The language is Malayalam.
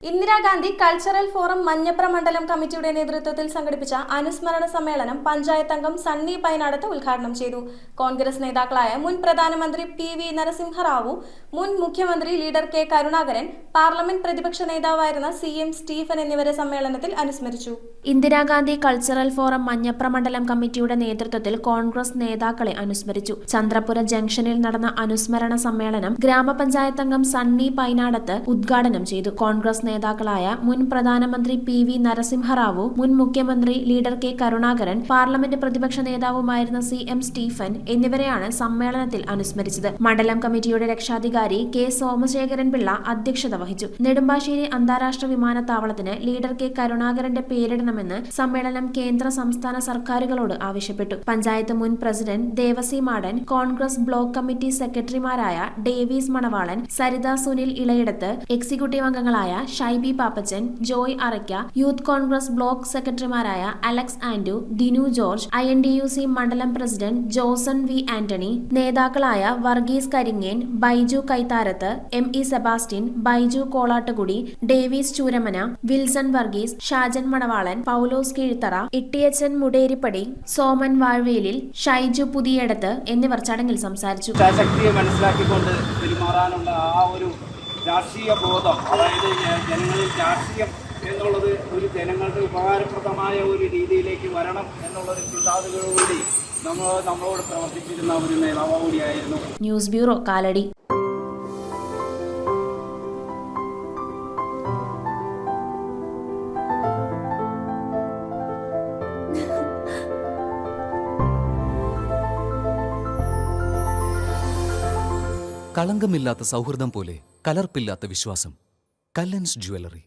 ഇന്ദിരാഗാന്ധി കൾച്ചറൽ ഫോറം മഞ്ഞപ്ര മണ്ഡലം കമ്മിറ്റിയുടെ നേതൃത്വത്തിൽ സംഘടിപ്പിച്ച അനുസ്മരണ സമ്മേളനം പഞ്ചായത്ത് അംഗം സണ്ണി പൈനാടത്ത് ഉദ്ഘാടനം ചെയ്തു. കോൺഗ്രസ് നേതാക്കളായ മുൻ പ്രധാനമന്ത്രി പി.വി. നരസിംഹറാവു, മുൻ മുഖ്യമന്ത്രി ലീഡർ കെ. കരുണാകരൻ, പാർലമെന്റ് പ്രതിപക്ഷ നേതാവായിരുന്ന സി.എം. സ്റ്റീഫൻ എന്നിവരെ സമ്മേളനത്തിൽ അനുസ്മരിച്ചു. ഇന്ദിരാഗാന്ധി കൾച്ചറൽ ഫോറം മഞ്ഞപ്ര മണ്ഡലം കമ്മിറ്റിയുടെ നേതൃത്വത്തിൽ കോൺഗ്രസ് നേതാക്കളെ അനുസ്മരിച്ചു. ചന്ദ്രപുര ജംഗ്ഷനിൽ നടന്ന അനുസ്മരണ സമ്മേളനം ഗ്രാമപഞ്ചായത്ത് അംഗം സണ്ണി പൈനാടത്ത് ഉദ്ഘാടനം ചെയ്തു. കോൺഗ്രസ് നേതാക്കളായ മുൻ പ്രധാനമന്ത്രി പി.വി. നരസിംഹറാവു, മുൻ മുഖ്യമന്ത്രി ലീഡർ കെ. കരുണാകരൻ, പാർലമെന്റ് പ്രതിപക്ഷ നേതാവുമായിരുന്ന സി.എം. സ്റ്റീഫൻ എന്നിവരെയാണ് സമ്മേളനത്തിൽ അനുസ്മരിച്ചത്. മണ്ഡലം കമ്മിറ്റിയുടെ രക്ഷാധികാരി കെ. സോമശേഖരൻ പിള്ള അധ്യക്ഷത വഹിച്ചു. നെടുമ്പാശ്ശേരി അന്താരാഷ്ട്ര വിമാനത്താവളത്തിന് ലീഡർ കെ. കരുണാകരന്റെ പേരിടണമെന്ന് സമ്മേളനം കേന്ദ്ര സംസ്ഥാന സർക്കാരുകളോട് ആവശ്യപ്പെട്ടു. പഞ്ചായത്ത് മുൻ president Devasi Madan, Congress block committee സെക്രട്ടറിമാരായ ഡേവീസ് മണവാളൻ, സരിത സുനിൽ ഇളയിടത്ത്, എക്സിക്യൂട്ടീവ് അംഗങ്ങളായ ഷൈബി പാപ്പച്ചൻ, ജോയ് അറയ്ക്ക, യൂത്ത് കോൺഗ്രസ് ബ്ലോക്ക് സെക്രട്ടറിമാരായ അലക്സ് ആൻഡു, ദിനു ജോർജ്, INDUC മണ്ഡലം പ്രസിഡന്റ് ജോസൺ വി. ആന്റണി, നേതാക്കളായ വർഗീസ് കരിങ്ങേൻ, ബൈജു കൈത്താരത്ത്, M.E. സെബാസ്റ്റ്യൻ, ബൈജു കോളാട്ടുകുടി, ഡേവീസ് ചൂരമന, വിൽസൺ വർഗീസ്, ഷാജൻ മണവാളൻ, പൗലോസ് കീഴ്ത്തറ, ഇട്ടിയച്ചൻ മുടേരിപ്പടി, സോമൻ വാഴ്വേലിൽ, ഷൈജു പുതിയടത്ത് എന്നിവർ ചടങ്ങിൽ സംസാരിച്ചു. ശക്തിയെ മനസ്സിലാക്കിക്കൊണ്ട് പെരുമാറാനുള്ള ആ ഒരു രാഷ്ട്രീയ ബോധം, അതായത് ജനങ്ങളിൽ രാഷ്ട്രീയം എന്നുള്ളത് ഒരു ജനങ്ങൾക്ക് ഉപകാരപ്രദമായ ഒരു രീതിയിലേക്ക് വരണം എന്നുള്ളൊരു ചിന്താഗതിയോടുകൂടി നമ്മളോട് പ്രവർത്തിച്ചിരുന്ന ഒരു നേതാവ് കൂടിയായിരുന്നു. News bureau, Kalady. കളങ്കമില്ലാത്ത സൗഹൃദം പോലെ കലർപ്പില്ലാത്ത വിശ്വാസം. കല്ലൻസ് ജ്വല്ലറി.